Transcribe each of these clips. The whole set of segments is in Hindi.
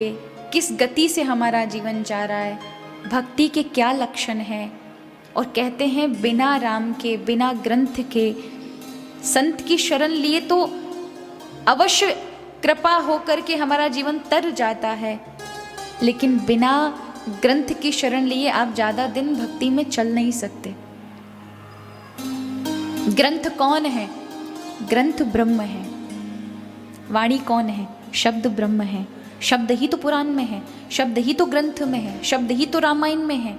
किस गति से हमारा जीवन जा रहा है, भक्ति के क्या लक्षण हैं। और कहते हैं बिना राम के, बिना ग्रंथ के, संत की शरण लिए तो अवश्य कृपा होकर के हमारा जीवन तर जाता है, लेकिन बिना ग्रंथ की शरण लिए आप ज़्यादा दिन भक्ति में चल नहीं सकते। ग्रंथ कौन है? ग्रंथ ब्रह्म है। वाणी कौन है? शब्द ब्रह्म है। शब्द ही तो पुराण में है, शब्द ही तो ग्रंथ में है, शब्द ही तो रामायण में है।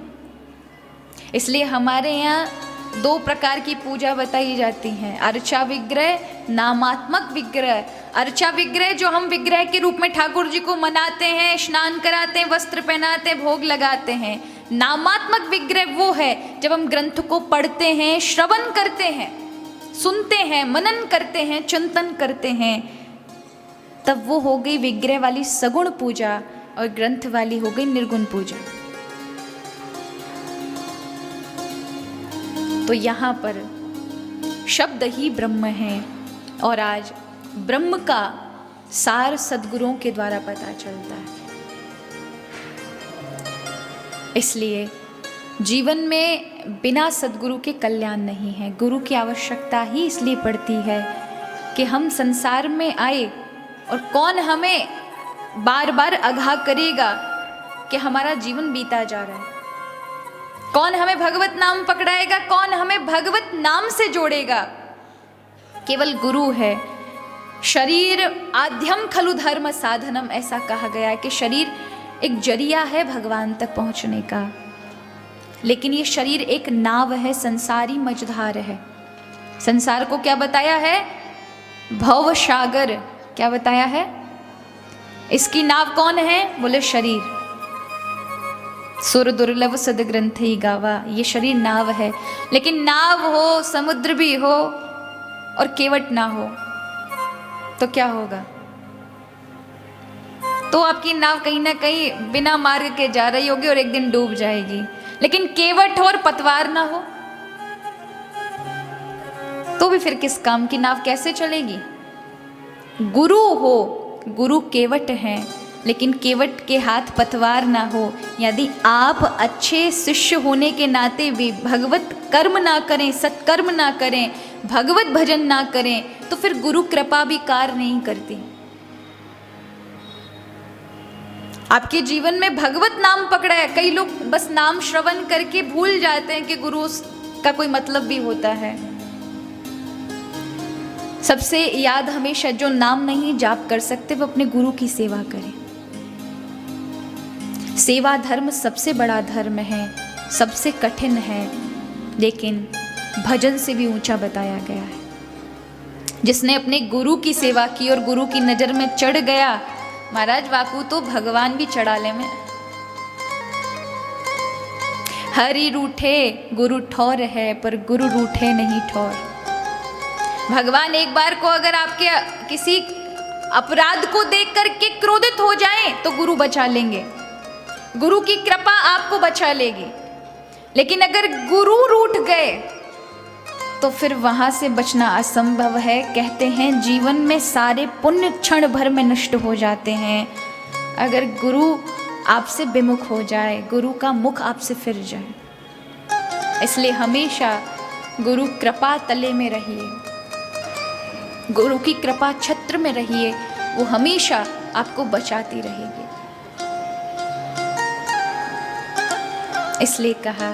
इसलिए हमारे यहाँ दो प्रकार की पूजा बताई जाती हैं, अर्चा विग्रह, नामात्मक विग्रह। अर्चा विग्रह जो हम विग्रह के रूप में ठाकुर जी को मनाते हैं, स्नान कराते हैं, वस्त्र पहनाते हैं, भोग लगाते हैं। नामात्मक विग्रह वो है जब हम ग्रंथ को पढ़ते हैं, श्रवण करते हैं, सुनते हैं, मनन करते हैं, चिंतन करते हैं, तब वो हो गई विग्रह वाली सगुण पूजा और ग्रंथ वाली हो गई निर्गुण पूजा। तो यहाँ पर शब्द ही ब्रह्म है और आज ब्रह्म का सार सद्गुरुओं के द्वारा पता चलता है। इसलिए जीवन में बिना सद्गुरु के कल्याण नहीं है। गुरु की आवश्यकता ही इसलिए पड़ती है कि हम संसार में आए और कौन हमें बार बार आगाह करेगा कि हमारा जीवन बीता जा रहा है। कौन हमें भगवत नाम पकड़ाएगा, कौन हमें भगवत नाम से जोड़ेगा? केवल गुरु है। शरीर आद्यम खलु धर्म साधनम, ऐसा कहा गया है कि शरीर एक जरिया है भगवान तक पहुंचने का, लेकिन ये शरीर एक नाव है, संसारी मझधार है। संसार को क्या बताया है? भव सागर। क्या बताया है? इसकी नाव कौन है? बोले शरीर। सुर दुर्लभ सद ग्रंथ ही गावा। ये शरीर नाव है, लेकिन नाव हो, समुद्र भी हो और केवट ना हो तो क्या होगा? तो आपकी नाव कहीं ना कहीं बिना मार्ग के जा रही होगी और एक दिन डूब जाएगी। लेकिन केवट हो और पतवार ना हो तो भी फिर किस काम की नाव कैसे चलेगी? गुरु हो, गुरु केवट हैं, लेकिन केवट के हाथ पतवार ना हो। यदि आप अच्छे शिष्य होने के नाते भी भगवत कर्म ना करें, सत्कर्म ना करें, भगवत भजन ना करें, तो फिर गुरु कृपा भी कार्य नहीं करती। आपके जीवन में भगवत नाम पकड़ा है। कई लोग बस नाम श्रवण करके भूल जाते हैं कि गुरु का कोई मतलब भी होता है। सबसे याद हमेशा, जो नाम नहीं जाप कर सकते वो अपने गुरु की सेवा करें। सेवा धर्म सबसे बड़ा धर्म है, सबसे कठिन है, लेकिन भजन से भी ऊंचा बताया गया है। जिसने अपने गुरु की सेवा की और गुरु की नजर में चढ़ गया, महाराज वाकू तो भगवान भी चढ़ा ले में। हरि रूठे गुरु ठौर है, पर गुरु रूठे नहीं ठौर। भगवान एक बार को अगर आपके किसी अपराध को देख करके क्रोधित हो जाएं तो गुरु बचा लेंगे, गुरु की कृपा आपको बचा लेगी। लेकिन अगर गुरु रूठ गए तो फिर वहां से बचना असंभव है। कहते हैं जीवन में सारे पुण्य क्षण भर में नष्ट हो जाते हैं अगर गुरु आपसे विमुख हो जाए, गुरु का मुख आपसे फिर जाए। इसलिए हमेशा गुरु कृपा तले में रहिए, गुरु की कृपा छत्र में रहिए, वो हमेशा आपको बचाती रहेगी। इसलिए कहा